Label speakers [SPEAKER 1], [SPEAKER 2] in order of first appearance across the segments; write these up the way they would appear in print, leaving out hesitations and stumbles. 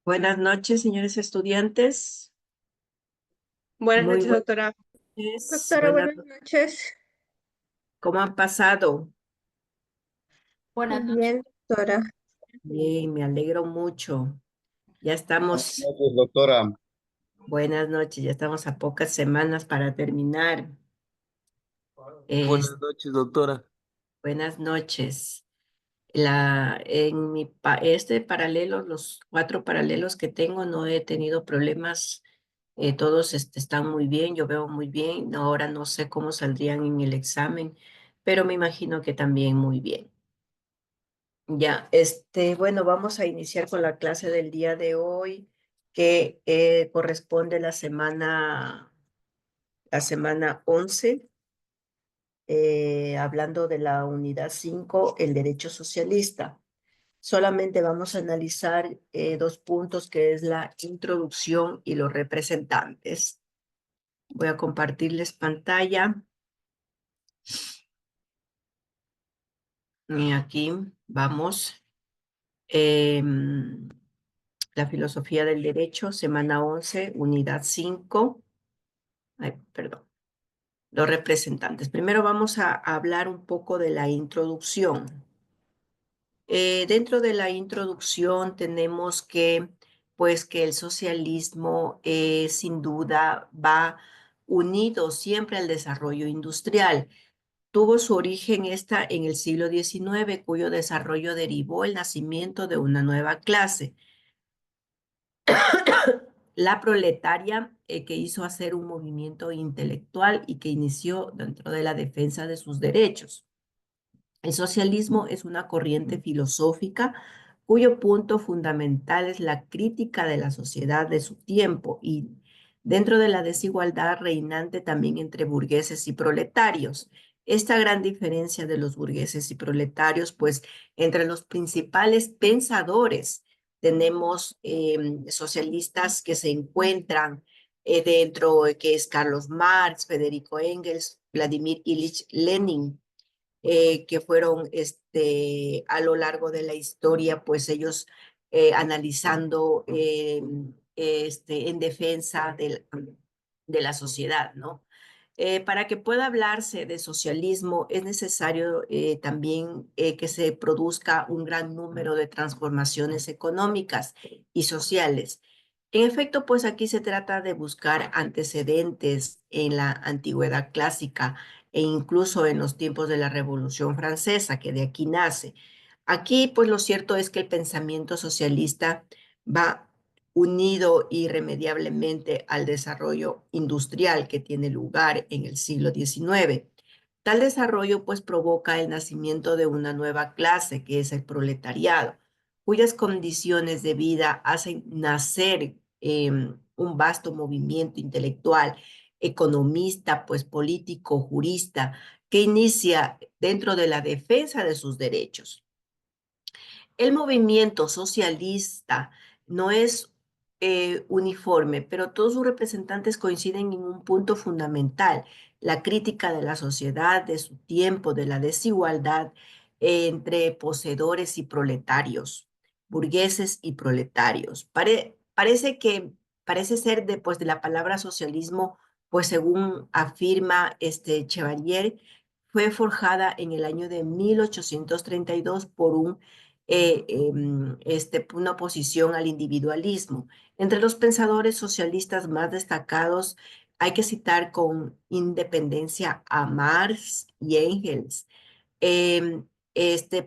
[SPEAKER 1] Buenas noches, señores estudiantes.
[SPEAKER 2] Buenas
[SPEAKER 1] Muy
[SPEAKER 2] noches,
[SPEAKER 1] buenas
[SPEAKER 2] doctora.
[SPEAKER 1] noches.
[SPEAKER 2] Doctora,
[SPEAKER 1] Buenas
[SPEAKER 2] buenas
[SPEAKER 1] noches.
[SPEAKER 2] noches.
[SPEAKER 1] ¿Cómo han pasado?
[SPEAKER 3] Buenas noches.
[SPEAKER 2] Bien, doctora.
[SPEAKER 1] Bien, me alegro mucho. Ya
[SPEAKER 4] Buenas
[SPEAKER 1] estamos,
[SPEAKER 4] noches, doctora.
[SPEAKER 1] buenas noches, ya estamos a pocas semanas para terminar. Es-
[SPEAKER 3] Buenas noches, doctora.
[SPEAKER 1] Buenas noches. Este paralelo, los 4 paralelos que tengo, no he tenido problemas. Todos están muy bien, yo veo muy bien. Ahora no sé cómo saldrían en el examen, pero me imagino que también muy bien. Ya, bueno, vamos a iniciar con la clase del día de hoy, que corresponde a la semana 11, hablando de la unidad 5, el derecho socialista. Solamente vamos a analizar 2 puntos, que es la introducción y los representantes. Voy a compartirles pantalla. Y aquí vamos. Em, la filosofía del derecho, semana 11, unidad 5. Ay, perdón. Los representantes. Primero vamos a hablar un poco de la introducción. Dentro de la introducción tenemos pues, que el socialismo sin duda va unido siempre al desarrollo industrial. Tuvo su origen en el siglo XIX, cuyo desarrollo derivó el nacimiento de una nueva clase, la proletaria, que hizo hacer un movimiento intelectual y que inició dentro de la defensa de sus derechos. El socialismo es una corriente filosófica cuyo punto fundamental es la crítica de la sociedad de su tiempo y dentro de la desigualdad reinante también entre burgueses y proletarios. Esta gran diferencia de los burgueses y proletarios, pues entre los principales pensadores tenemos socialistas que se encuentran dentro, que es Carlos Marx, Federico Engels, Vladimir Ilich Lenin, que fueron a lo largo de la historia, pues ellos analizando en defensa de la sociedad, ¿no? Para que pueda hablarse de socialismo es necesario también que se produzca un gran número de transformaciones económicas y sociales. En efecto, pues aquí se trata de buscar antecedentes en la antigüedad clásica e incluso en los tiempos de la Revolución Francesa, que de aquí nace. Aquí, pues lo cierto es que el pensamiento socialista va unido irremediablemente al desarrollo industrial que tiene lugar en el siglo XIX. Tal desarrollo, pues, provoca el nacimiento de una nueva clase, que es el proletariado, cuyas condiciones de vida hacen nacer un vasto movimiento intelectual, economista, pues político, jurista, que inicia dentro de la defensa de sus derechos. El movimiento socialista no es uniforme, pero todos sus representantes coinciden en un punto fundamental: la crítica de la sociedad, de su tiempo, de la desigualdad entre poseedores y proletarios, burgueses y proletarios. Parece ser después de la palabra socialismo, pues según afirma Chevalier, fue forjada en el año de 1832 por una oposición al individualismo. Entre los pensadores socialistas más destacados hay que citar con independencia a Marx y Engels. Em,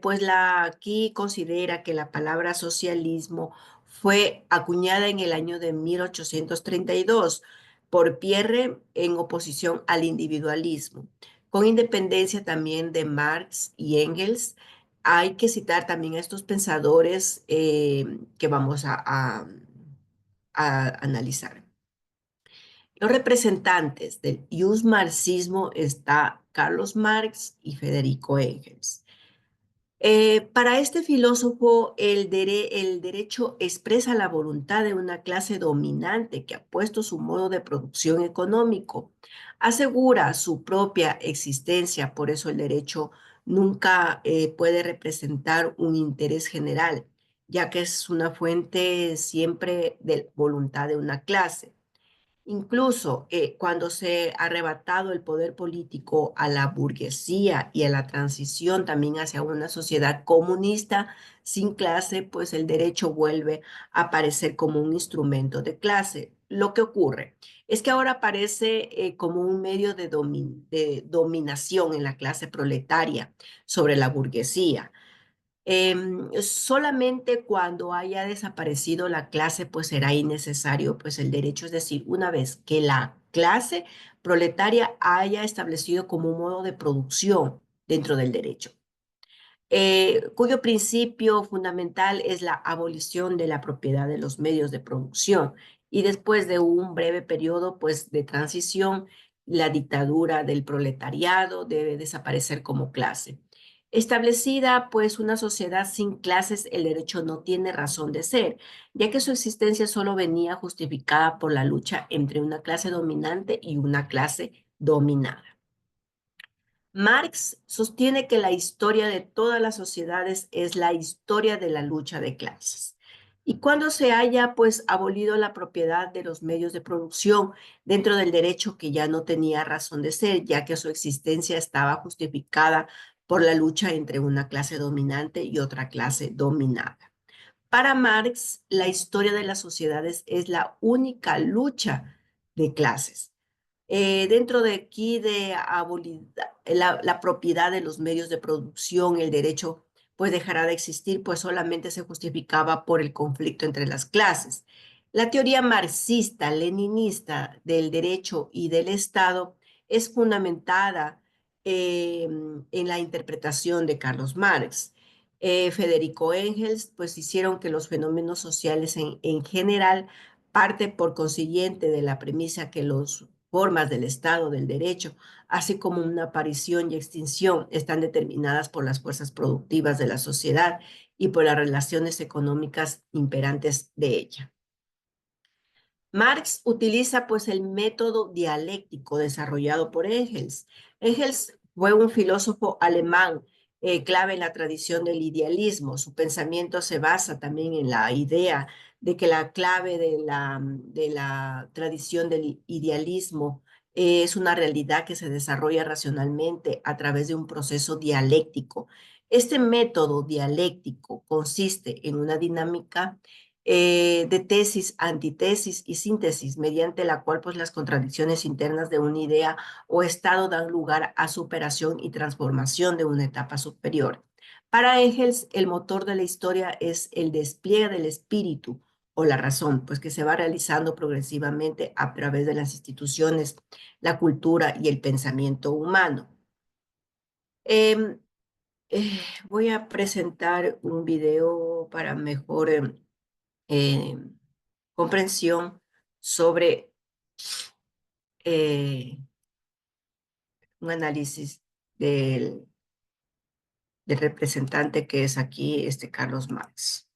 [SPEAKER 1] pues aquí considera que la palabra socialismo fue acuñada en el año de 1832 por Pierre en oposición al individualismo. Con independencia también de Marx y Engels, hay que citar también a estos pensadores que vamos a analizar. Los representantes del marxismo está Carlos Marx y Federico Engels. Para este filósofo, el derecho expresa la voluntad de una clase dominante que ha puesto su modo de producción económico, asegura su propia existencia. Por eso el derecho nunca puede representar un interés general. ya que es una fuente siempre de voluntad de una clase. Incluso cuando se ha arrebatado el poder político a la burguesía y a la transición también hacia una sociedad comunista sin clase, pues el derecho vuelve a aparecer como un instrumento de clase. Lo que ocurre es que ahora aparece como un medio de dominación en la clase proletaria sobre la burguesía. Solamente cuando haya desaparecido la clase, pues será innecesario pues el derecho, es decir, una vez que la clase proletaria haya establecido como un modo de producción dentro del derecho, cuyo principio fundamental es la abolición de la propiedad de los medios de producción y después de un breve periodo pues de transición, la dictadura del proletariado debe desaparecer como clase. Establecida pues una sociedad sin clases, el derecho no tiene razón de ser, ya que su existencia solo venía justificada por la lucha entre una clase dominante y una clase dominada. Marx sostiene que la historia de todas las sociedades es la historia de la lucha de clases. Y cuando se haya pues abolido la propiedad de los medios de producción dentro del derecho que ya no tenía razón de ser, ya que su existencia estaba justificada por la lucha entre una clase dominante y otra clase dominada. Para Marx, la historia de las sociedades es la única lucha de clases. Dentro de aquí de abolir la propiedad de los medios de producción, el derecho pues dejará de existir, pues solamente se justificaba por el conflicto entre las clases. La teoría marxista-leninista del derecho y del Estado es fundamentada en la interpretación de Carlos Marx. Federico Engels, pues hicieron que los fenómenos sociales en general parte por consiguiente de la premisa que las formas del Estado del Derecho, así como una aparición y extinción, están determinadas por las fuerzas productivas de la sociedad y por las relaciones económicas imperantes de ella. Marx utiliza pues el método dialéctico desarrollado por Engels. Engels fue un filósofo alemán clave en la tradición del idealismo. Su pensamiento se basa también en la idea de que la clave de la tradición del idealismo es una realidad que se desarrolla racionalmente a través de un proceso dialéctico. Este método dialéctico consiste en una dinámica de tesis, antitesis y síntesis, mediante la cual pues, las contradicciones internas de una idea o estado dan lugar a superación y transformación de una etapa superior. Para Engels, el motor de la historia es el despliegue del espíritu o la razón, pues que se va realizando progresivamente a través de las instituciones, la cultura y el pensamiento humano. Eh, Voy a presentar un video para mejor eh, comprensión sobre eh, un análisis del representante que es aquí Carlos Marx.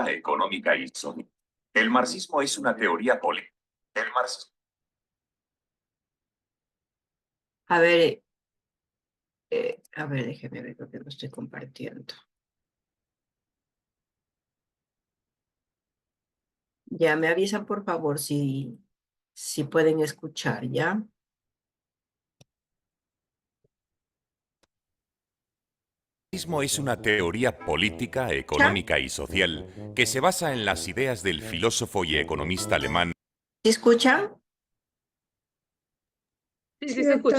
[SPEAKER 4] Económica y social. El marxismo es una teoría política. El marxismo.
[SPEAKER 1] A ver, déjeme ver lo que lo estoy compartiendo. Ya me avisan, por favor, si pueden escuchar, ¿ya?
[SPEAKER 4] El marxismo es una teoría política,
[SPEAKER 1] ¿Ya?
[SPEAKER 4] económica y social que se basa en las ideas del filósofo y economista alemán.
[SPEAKER 1] ¿Sí escuchan?
[SPEAKER 2] Sí,
[SPEAKER 3] Sí,
[SPEAKER 2] se escucha.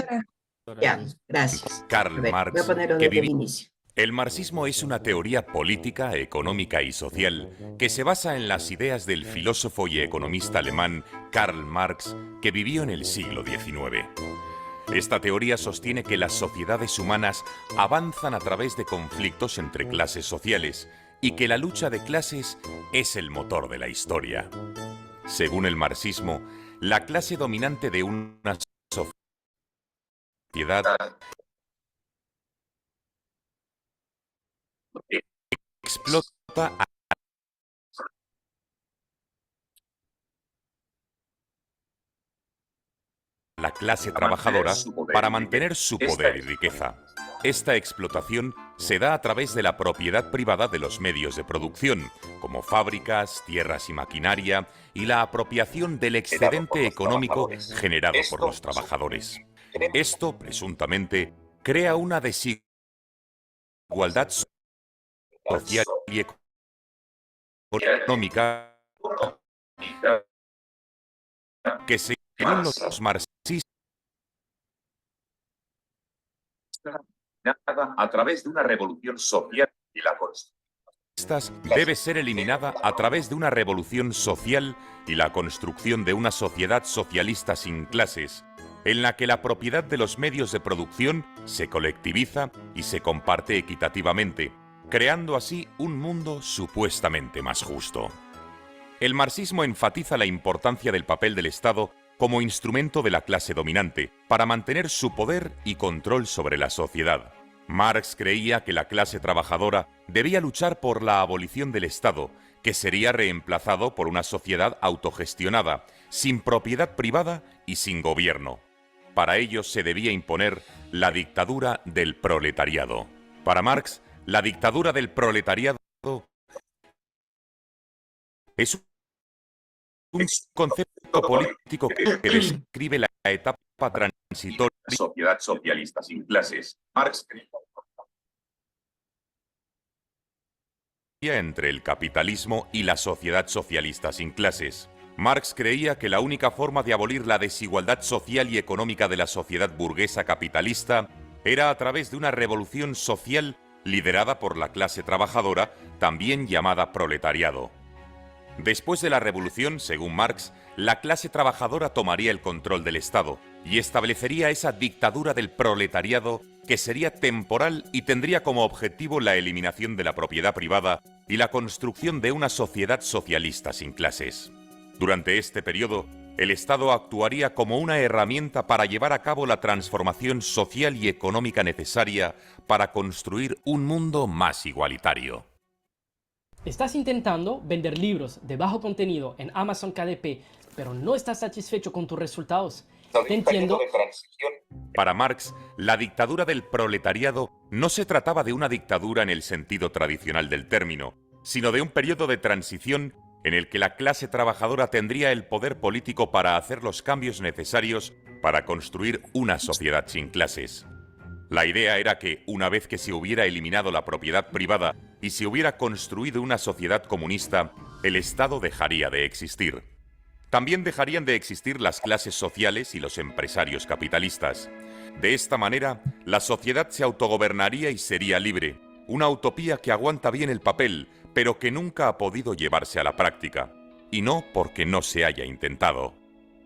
[SPEAKER 3] doctora.
[SPEAKER 1] Ya, gracias.
[SPEAKER 4] Karl
[SPEAKER 1] A ver, voy a
[SPEAKER 4] Marx,
[SPEAKER 1] ponerlo
[SPEAKER 4] que
[SPEAKER 1] desde el
[SPEAKER 4] vivía.
[SPEAKER 1] inicio.
[SPEAKER 4] El marxismo es una teoría política, económica y social que se basa en las ideas del filósofo y economista alemán Karl Marx, que vivió en el siglo XIX. Esta teoría sostiene que las sociedades humanas avanzan a través de conflictos entre clases sociales y que la lucha de clases es el motor de la historia. Según el marxismo, la clase dominante de una sociedad explota a la clase trabajadora para mantener su poder y riqueza. Esta explotación se da a través de la propiedad privada de los medios de producción, como fábricas, tierras y maquinaria, y la apropiación del excedente económico generado por los trabajadores. Esto, presuntamente, crea una desigualdad social y económica que, según los marxistas,
[SPEAKER 5] a través de una revolución social y la
[SPEAKER 4] debe ser eliminada a través de una revolución social y la construcción de una sociedad socialista sin clases, en la que la propiedad de los medios de producción se colectiviza y se comparte equitativamente, creando así un mundo supuestamente más justo. El marxismo enfatiza la importancia del papel del Estado como instrumento de la clase dominante para mantener su poder y control sobre la sociedad. Marx creía que la clase trabajadora debía luchar por la abolición del Estado, que sería reemplazado por una sociedad autogestionada, sin propiedad privada y sin gobierno. Para ello se debía imponer la dictadura del proletariado. Para Marx, la dictadura del proletariado es un concepto político que describe la etapa transitoria
[SPEAKER 5] sociedad socialista sin clases. Marx
[SPEAKER 4] entre el capitalismo y la sociedad socialista sin clases. Marx creía que la única forma de abolir la desigualdad social y económica de la sociedad burguesa capitalista era a través de una revolución social liderada por la clase trabajadora, también llamada proletariado. Después de la revolución, según Marx, la clase trabajadora tomaría el control del Estado y establecería esa dictadura del proletariado que sería temporal y tendría como objetivo la eliminación de la propiedad privada y la construcción de una sociedad socialista sin clases. Durante este periodo, el Estado actuaría como una herramienta para llevar a cabo la transformación social y económica necesaria para construir un mundo más igualitario.
[SPEAKER 6] Estás intentando vender libros de bajo contenido en Amazon KDP, pero no estás satisfecho con tus resultados. Te entiendo.
[SPEAKER 4] Para Marx, la dictadura del proletariado no se trataba de una dictadura en el sentido tradicional del término, sino de un periodo de transición en el que la clase trabajadora tendría el poder político para hacer los cambios necesarios para construir una sociedad sin clases. La idea era que, una vez que se hubiera eliminado la propiedad privada y se hubiera construido una sociedad comunista, el Estado dejaría de existir. También dejarían de existir las clases sociales y los empresarios capitalistas. De esta manera, la sociedad se autogobernaría y sería libre, una utopía que aguanta bien el papel, pero que nunca ha podido llevarse a la práctica, y no porque no se haya intentado.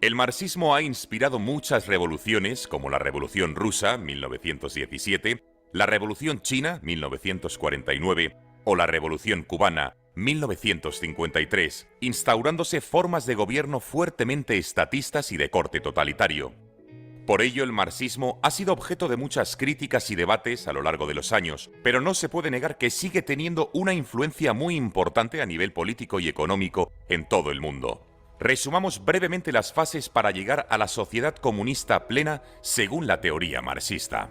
[SPEAKER 4] El marxismo ha inspirado muchas revoluciones, como la Revolución Rusa, 1917, la Revolución China, 1949, o la Revolución Cubana, 1953, instaurándose formas de gobierno fuertemente estatistas y de corte totalitario. Por ello, el marxismo ha sido objeto de muchas críticas y debates a lo largo de los años, pero no se puede negar que sigue teniendo una influencia muy importante a nivel político y económico en todo el mundo. Resumamos brevemente las fases para llegar a la sociedad comunista plena según la teoría marxista.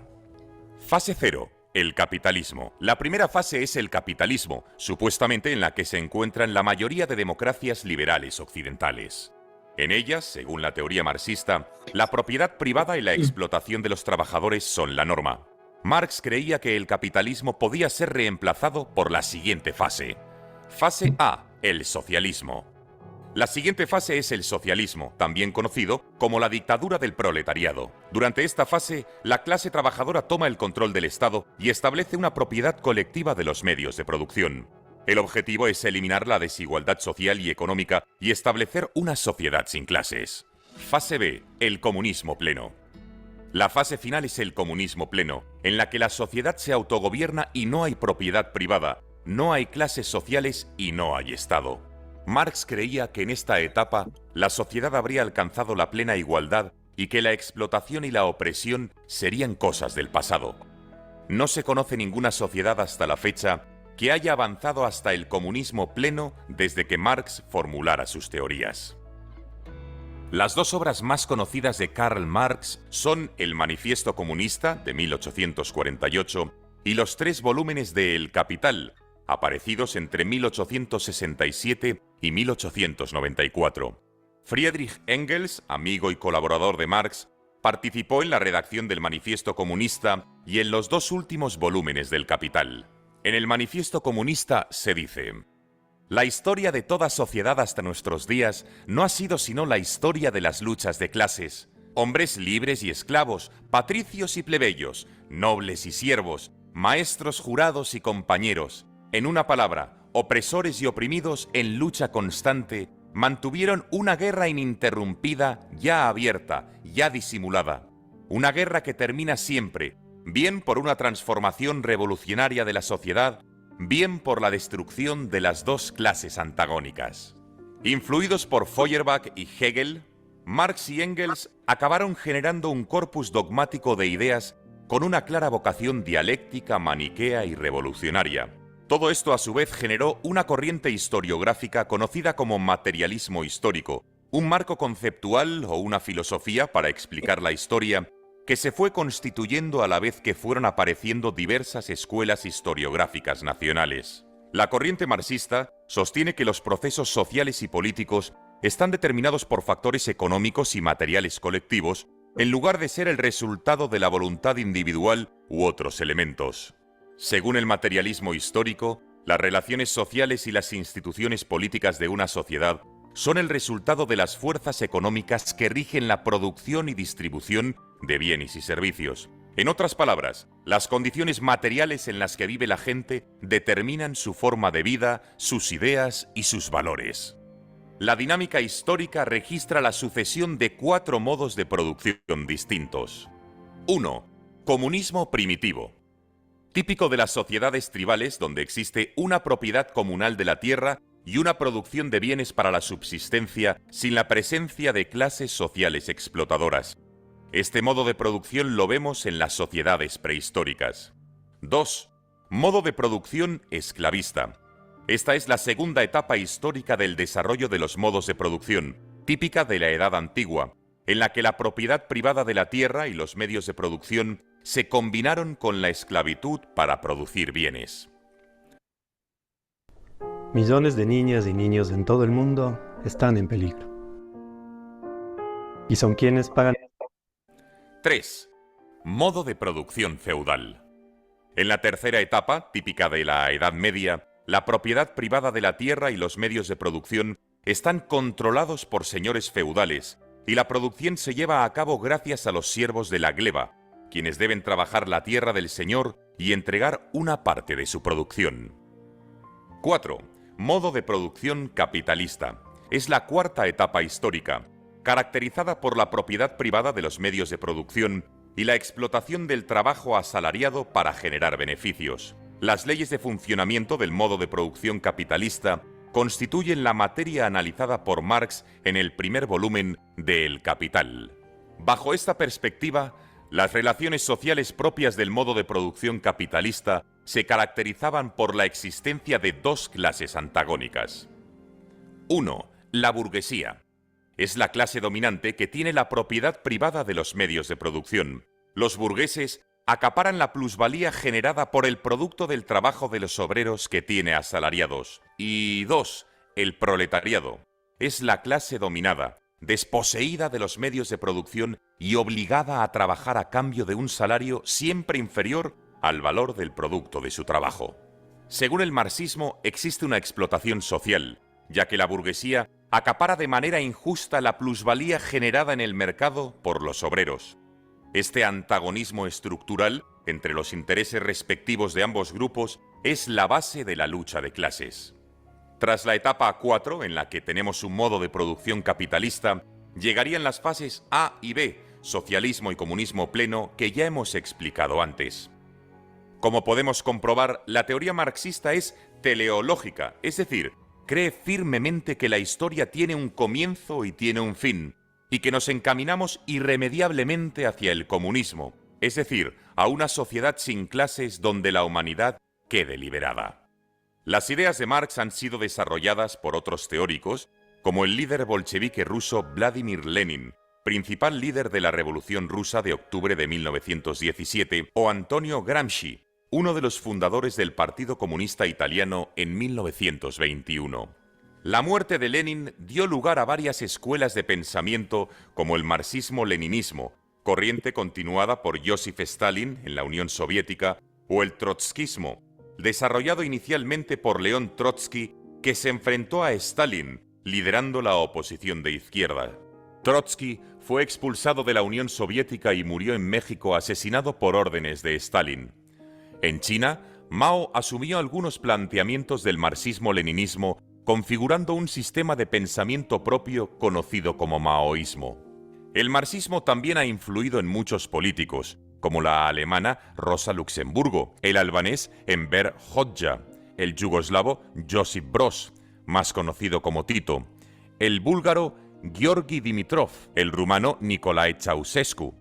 [SPEAKER 4] Fase 0. El capitalismo. La primera fase es el capitalismo, supuestamente en la que se encuentran la mayoría de democracias liberales occidentales. En ellas, según la teoría marxista, la propiedad privada y la explotación de los trabajadores son la norma. Marx creía que el capitalismo podía ser reemplazado por la siguiente fase. Fase A. El socialismo. La siguiente fase es el socialismo, también conocido como la dictadura del proletariado. Durante esta fase, la clase trabajadora toma el control del Estado y establece una propiedad colectiva de los medios de producción. El objetivo es eliminar la desigualdad social y económica y establecer una sociedad sin clases. Fase B. El comunismo pleno. La fase final es el comunismo pleno, en la que la sociedad se autogobierna y no hay propiedad privada, no hay clases sociales y no hay Estado. Marx creía que en esta etapa la sociedad habría alcanzado la plena igualdad y que la explotación y la opresión serían cosas del pasado. No se conoce ninguna sociedad hasta la fecha que haya avanzado hasta el comunismo pleno desde que Marx formulara sus teorías. Las dos obras más conocidas de Karl Marx son El Manifiesto Comunista, de 1848, y los 3 volúmenes de El Capital, aparecidos entre 1867 y 1894. Friedrich Engels, amigo y colaborador de Marx, participó en la redacción del Manifiesto Comunista y en los 2 últimos volúmenes del Capital. En el Manifiesto Comunista se dice: la historia de toda sociedad hasta nuestros días no ha sido sino la historia de las luchas de clases. Hombres libres y esclavos, patricios y plebeyos, nobles y siervos, maestros, jurados y compañeros. En una palabra, opresores y oprimidos en lucha constante, mantuvieron una guerra ininterrumpida, ya abierta, ya disimulada. Una guerra que termina siempre, bien por una transformación revolucionaria de la sociedad, bien por la destrucción de las 2 clases antagónicas. Influidos por Feuerbach y Hegel, Marx y Engels acabaron generando un corpus dogmático de ideas con una clara vocación dialéctica, maniquea y revolucionaria. Todo esto a su vez generó una corriente historiográfica conocida como materialismo histórico, un marco conceptual o una filosofía para explicar la historia que se fue constituyendo a la vez que fueron apareciendo diversas escuelas historiográficas nacionales. La corriente marxista sostiene que los procesos sociales y políticos están determinados por factores económicos y materiales colectivos, en lugar de ser el resultado de la voluntad individual u otros elementos. Según el materialismo histórico, las relaciones sociales y las instituciones políticas de una sociedad son el resultado de las fuerzas económicas que rigen la producción y distribución de bienes y servicios. En otras palabras, las condiciones materiales en las que vive la gente determinan su forma de vida, sus ideas y sus valores. La dinámica histórica registra la sucesión de 4 modos de producción distintos. 1. Comunismo primitivo. Típico de las sociedades tribales donde existe una propiedad comunal de la tierra y una producción de bienes para la subsistencia sin la presencia de clases sociales explotadoras. Este modo de producción lo vemos en las sociedades prehistóricas. 2. Modo de producción esclavista. Esta es la segunda etapa histórica del desarrollo de los modos de producción, típica de la Edad Antigua, en la que la propiedad privada de la tierra y los medios de producción se combinaron con la esclavitud para producir bienes.
[SPEAKER 7] Millones de niñas y niños en todo el mundo están en peligro. ¿Y son quienes pagan?
[SPEAKER 4] 3. Modo de producción feudal. En la tercera etapa, típica de la Edad Media, la propiedad privada de la tierra y los medios de producción están controlados por señores feudales y la producción se lleva a cabo gracias a los siervos de la gleba, quienes deben trabajar la tierra del señor y entregar una parte de su producción. 4. Modo de producción capitalista. Es la cuarta etapa histórica, caracterizada por la propiedad privada de los medios de producción y la explotación del trabajo asalariado para generar beneficios. Las leyes de funcionamiento del modo de producción capitalista constituyen la materia analizada por Marx en el primer volumen de El Capital. Bajo esta perspectiva, las relaciones sociales propias del modo de producción capitalista se caracterizaban por la existencia de 2 clases antagónicas. 1. La burguesía. Es la clase dominante que tiene la propiedad privada de los medios de producción. Los burgueses acaparan la plusvalía generada por el producto del trabajo de los obreros que tiene asalariados. Y 2. El proletariado. Es la clase dominada, desposeída de los medios de producción y obligada a trabajar a cambio de un salario siempre inferior al valor del producto de su trabajo. Según el marxismo, existe una explotación social, ya que la burguesía acapara de manera injusta la plusvalía generada en el mercado por los obreros. Este antagonismo estructural entre los intereses respectivos de ambos grupos es la base de la lucha de clases. Tras la etapa 4, en la que tenemos un modo de producción capitalista, llegarían las fases A y B, socialismo y comunismo pleno, que ya hemos explicado antes. Como podemos comprobar, la teoría marxista es teleológica, es decir, cree firmemente que la historia tiene un comienzo y tiene un fin, y que nos encaminamos irremediablemente hacia el comunismo, es decir, a una sociedad sin clases donde la humanidad quede liberada. Las ideas de Marx han sido desarrolladas por otros teóricos, como el líder bolchevique ruso Vladimir Lenin, principal líder de la Revolución Rusa de octubre de 1917, o Antonio Gramsci, uno de los fundadores del Partido Comunista Italiano en 1921. La muerte de Lenin dio lugar a varias escuelas de pensamiento como el marxismo-leninismo, corriente continuada por Joseph Stalin en la Unión Soviética, o el trotskismo, desarrollado inicialmente por León Trotsky, que se enfrentó a Stalin, liderando la oposición de izquierda. Trotsky fue expulsado de la Unión Soviética y murió en México asesinado por órdenes de Stalin. En China, Mao asumió algunos planteamientos del marxismo-leninismo, configurando un sistema de pensamiento propio conocido como maoísmo. El marxismo también ha influido en muchos políticos, como la alemana Rosa Luxemburgo, el albanés Enver Hoxha, el yugoslavo Josip Broz, más conocido como Tito, el búlgaro Georgi Dimitrov, el rumano Nicolae Ceausescu,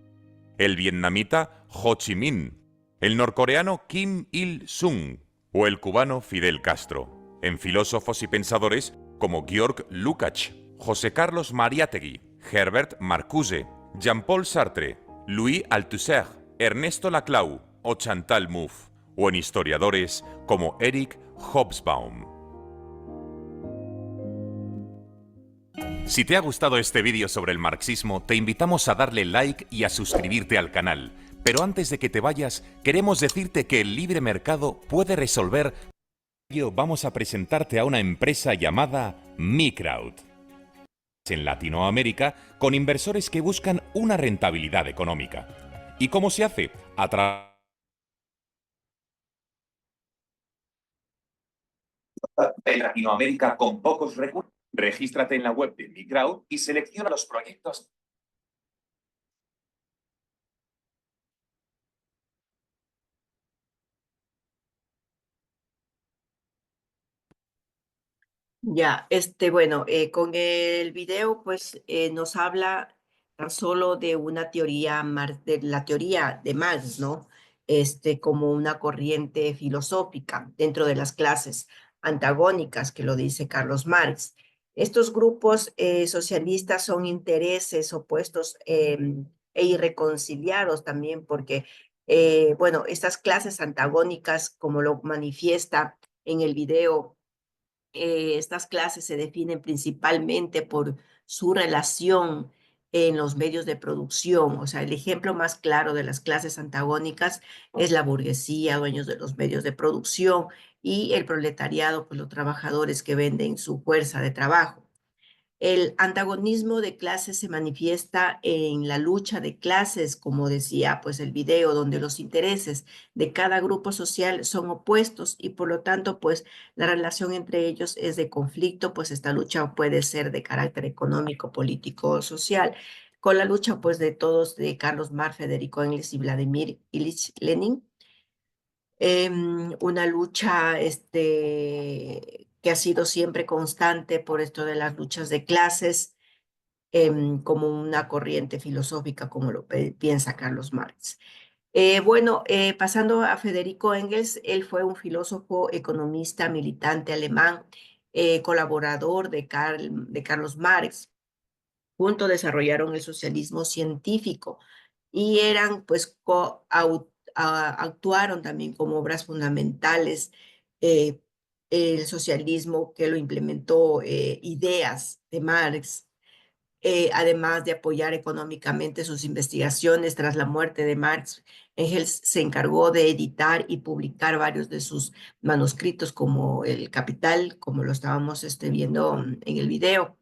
[SPEAKER 4] el vietnamita Ho Chi Minh, el norcoreano Kim Il-sung o el cubano Fidel Castro, en filósofos y pensadores como Georg Lukács, José Carlos Mariátegui, Herbert Marcuse, Jean-Paul Sartre, Louis Althusser, Ernesto Laclau o Chantal Mouffe, o en historiadores como Eric Hobsbawm. Si te ha gustado este vídeo sobre el marxismo, te invitamos a darle like y a suscribirte al canal. Pero antes de que te vayas, queremos decirte que el libre mercado puede resolver. Vamos a presentarte a una empresa llamada MiCrowd. En Latinoamérica, con inversores que buscan una rentabilidad económica. ¿Y cómo se hace? A través
[SPEAKER 5] En Latinoamérica con pocos recursos. Regístrate en la web de MiCrowd y selecciona los proyectos.
[SPEAKER 1] Ya, bueno, con el video, pues nos habla tan solo de una teoría, de la teoría de Marx, ¿no? Como una corriente filosófica dentro de las clases antagónicas, que lo dice Carlos Marx. Estos grupos socialistas son intereses opuestos e irreconciliados también, porque, bueno, estas clases antagónicas, como lo manifiesta en el video, estas clases se definen principalmente por su relación en los medios de producción. O sea, el ejemplo más claro de las clases antagónicas es la burguesía, dueños de los medios de producción, y el proletariado, pues los trabajadores que venden su fuerza de trabajo. El antagonismo de clases se manifiesta en la lucha de clases, como decía pues el video, donde los intereses de cada grupo social son opuestos y por lo tanto pues la relación entre ellos es de conflicto, pues esta lucha puede ser de carácter económico, político, social, con la lucha pues de todos, de Carlos Marx, Federico Engels y Vladimir Ilich Lenin. Una lucha que ha sido siempre constante por esto de las luchas de clases, como una corriente filosófica, como lo piensa Carlos Marx. Bueno, pasando a Federico Engels, él fue un filósofo, economista, militante alemán, colaborador de Carlos Marx. Juntos desarrollaron el socialismo científico y eran, pues, actuaron también como obras fundamentales eh, el socialismo que lo implementó, ideas de Marx, además de apoyar económicamente sus investigaciones. Tras la muerte de Marx, Engels se encargó de editar y publicar varios de sus manuscritos, como El Capital, como lo estábamos viendo en el video.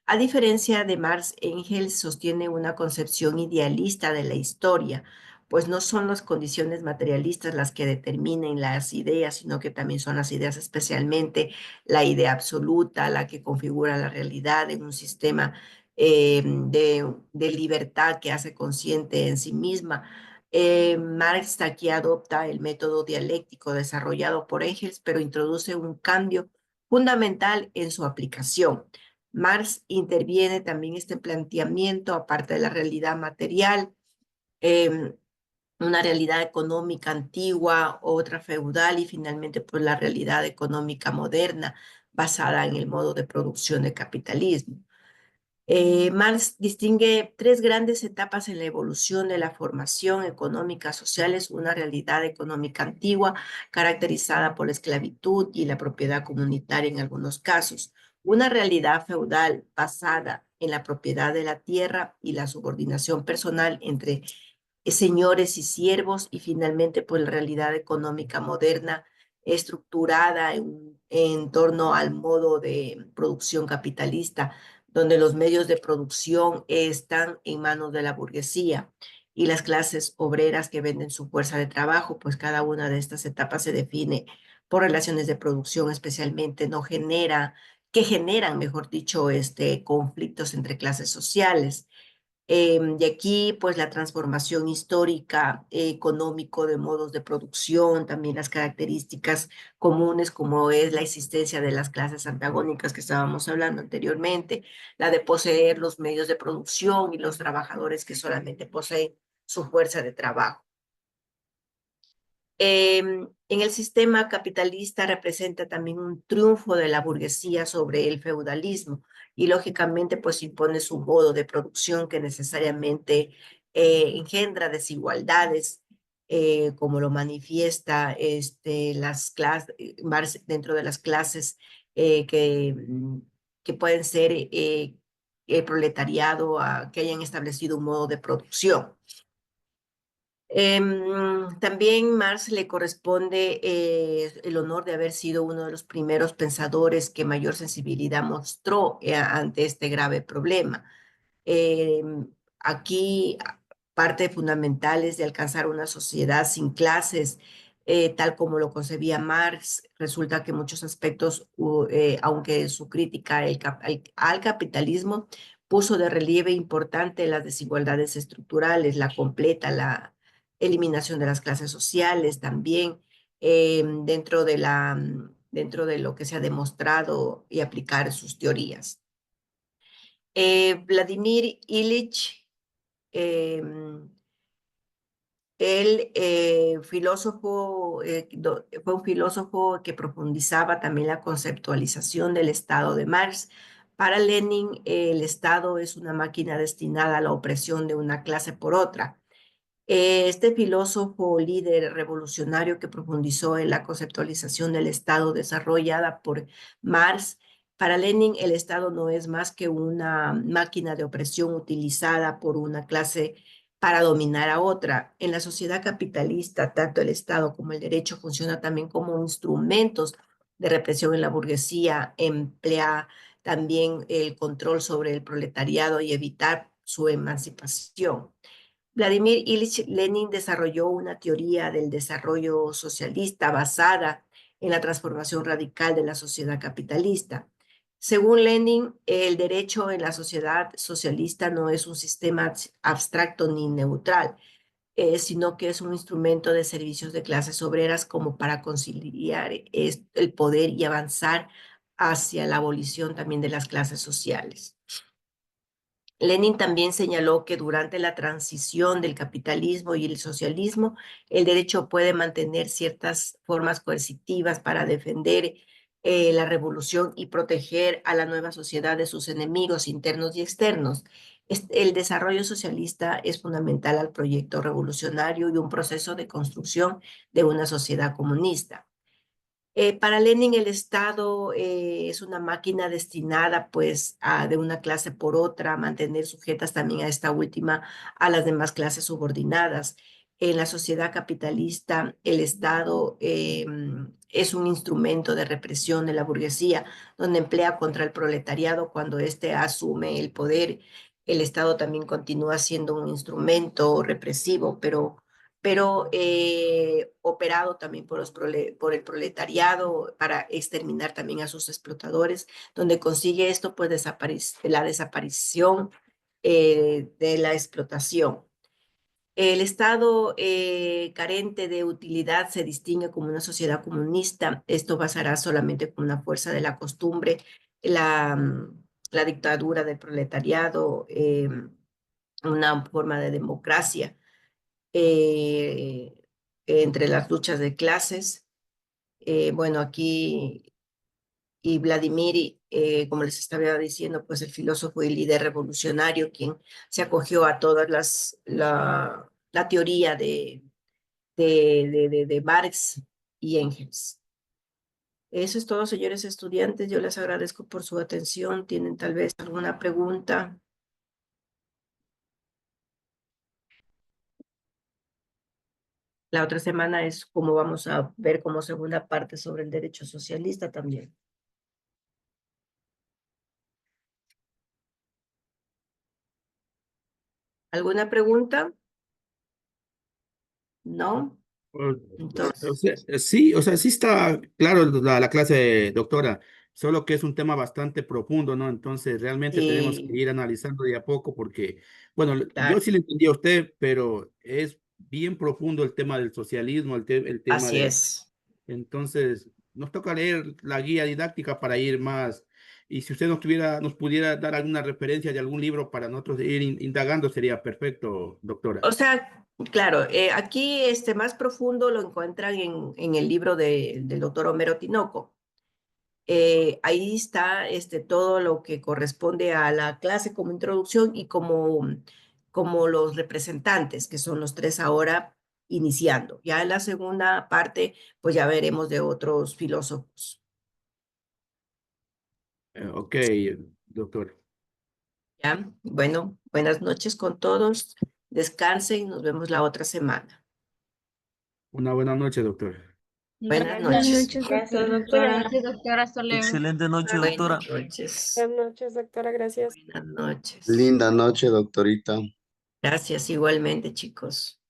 [SPEAKER 1] A diferencia de Marx, Engels sostiene una concepción idealista de la historia, pues no son las condiciones materialistas las que determinen las ideas, sino que también son las ideas, especialmente la idea absoluta, la que configura la realidad en un sistema de libertad que hace consciente en sí misma. Marx aquí adopta el método dialéctico desarrollado por Engels, pero introduce un cambio fundamental en su aplicación. Marx interviene también este planteamiento, aparte de la realidad material, una realidad económica antigua, otra feudal y finalmente pues la realidad económica moderna basada en el modo de producción del capitalismo. Marx distingue tres grandes etapas en la evolución de la formación económica social. Es una realidad económica antigua caracterizada por la esclavitud y la propiedad comunitaria en algunos casos. Una realidad feudal basada en la propiedad de la tierra y la subordinación personal entre señores y siervos, y finalmente pues la realidad económica moderna estructurada en torno al modo de producción capitalista, donde los medios de producción están en manos de la burguesía y las clases obreras que venden su fuerza de trabajo, pues cada una de estas etapas se define por relaciones de producción, especialmente que generan, mejor dicho, conflictos entre clases sociales. De aquí, pues la transformación histórica, económico de modos de producción, también las características comunes como es la existencia de las clases antagónicas que estábamos hablando anteriormente, la de poseer los medios de producción y los trabajadores que solamente poseen su fuerza de trabajo. En el sistema capitalista representa también un triunfo de la burguesía sobre el feudalismo y lógicamente pues impone su modo de producción que necesariamente engendra desigualdades, como lo manifiesta dentro de las clases que pueden ser el proletariado, que hayan establecido un modo de producción. También Marx le corresponde el honor de haber sido uno de los primeros pensadores que mayor sensibilidad mostró ante este grave problema. Aquí parte fundamental es de alcanzar una sociedad sin clases, tal como lo concebía Marx. Resulta que muchos aspectos, aunque su crítica al capitalismo puso de relieve importante las desigualdades estructurales, la eliminación de las clases sociales también, dentro de lo que se ha demostrado y aplicar sus teorías. Vladimir Ilich, fue un filósofo que profundizaba también la conceptualización del Estado de Marx. Para Lenin, el Estado es una máquina destinada a la opresión de una clase por otra. Este filósofo líder revolucionario que profundizó en la conceptualización del Estado desarrollada por Marx, para Lenin el Estado no es más que una máquina de opresión utilizada por una clase para dominar a otra. En la sociedad capitalista, tanto el Estado como el derecho funcionan también como instrumentos de represión en la burguesía, emplea también el control sobre el proletariado y evitar su emancipación. Vladimir Ilich Lenin desarrolló una teoría del desarrollo socialista basada en la transformación radical de la sociedad capitalista. Según Lenin, el derecho en la sociedad socialista no es un sistema abstracto ni neutral, sino que es un instrumento de servicios de clases obreras como para conciliar el poder y avanzar hacia la abolición también de las clases sociales. Lenin también señaló que durante la transición del capitalismo y el socialismo, el derecho puede mantener ciertas formas coercitivas para defender la revolución y proteger a la nueva sociedad de sus enemigos internos y externos. El desarrollo socialista es fundamental al proyecto revolucionario y un proceso de construcción de una sociedad comunista. Para Lenin el Estado es una máquina destinada pues de una clase por otra, a mantener sujetas también a esta última a las demás clases subordinadas. En la sociedad capitalista el Estado es un instrumento de represión de la burguesía, donde emplea contra el proletariado cuando éste asume el poder. El Estado también continúa siendo un instrumento represivo, pero operado también por el proletariado para exterminar también a sus explotadores, donde consigue esto, pues la desaparición de la explotación. El Estado carente de utilidad se distingue como una sociedad comunista. Esto basará solamente con una fuerza de la costumbre, la dictadura del proletariado, una forma de democracia entre las luchas de clases. Bueno, aquí y Vladimir, como les estaba diciendo, pues el filósofo y líder revolucionario, quien se acogió a todas la teoría de Marx y Engels. Eso es todo, señores estudiantes. Yo les agradezco por su atención. ¿Tienen tal vez alguna pregunta? La otra semana es como vamos a ver como segunda parte sobre el derecho socialista también. ¿Alguna pregunta? ¿No? Entonces,
[SPEAKER 8] Sí, o sea, sí está claro la clase, doctora, solo que es un tema bastante profundo, ¿no? Entonces, realmente tenemos que
[SPEAKER 1] sí,
[SPEAKER 8] ir analizando de a poco porque, bueno, yo
[SPEAKER 1] claro,
[SPEAKER 8] sí le entendí a usted, pero es bien profundo el tema del socialismo, el tema
[SPEAKER 1] así
[SPEAKER 8] de...
[SPEAKER 1] es.
[SPEAKER 8] Entonces, nos toca leer la guía didáctica para ir más. Y si usted nos pudiera dar alguna referencia de algún libro para nosotros ir indagando, sería perfecto, doctora.
[SPEAKER 1] O sea, claro, aquí más profundo lo encuentran en el libro del doctor Homero Tinoco. Ahí está todo lo que corresponde a la clase como introducción y como los representantes, que son los tres ahora iniciando. Ya en la segunda parte, pues ya veremos de otros filósofos.
[SPEAKER 8] Ok, doctor.
[SPEAKER 1] ¿Ya? Bueno, buenas noches con todos. Descansen, nos vemos la otra semana.
[SPEAKER 8] Una buena noche, doctor.
[SPEAKER 1] Buenas
[SPEAKER 2] Buenas
[SPEAKER 1] noches.
[SPEAKER 2] noches,
[SPEAKER 3] Gracias,
[SPEAKER 2] doctora.
[SPEAKER 3] doctora. Hasta luego.
[SPEAKER 9] Excelente noche, doctora.
[SPEAKER 1] Buenas noches.
[SPEAKER 2] Buenas noches, doctora. Gracias.
[SPEAKER 1] Buenas noches.
[SPEAKER 10] Linda noche, doctorita.
[SPEAKER 1] Gracias igualmente, chicos.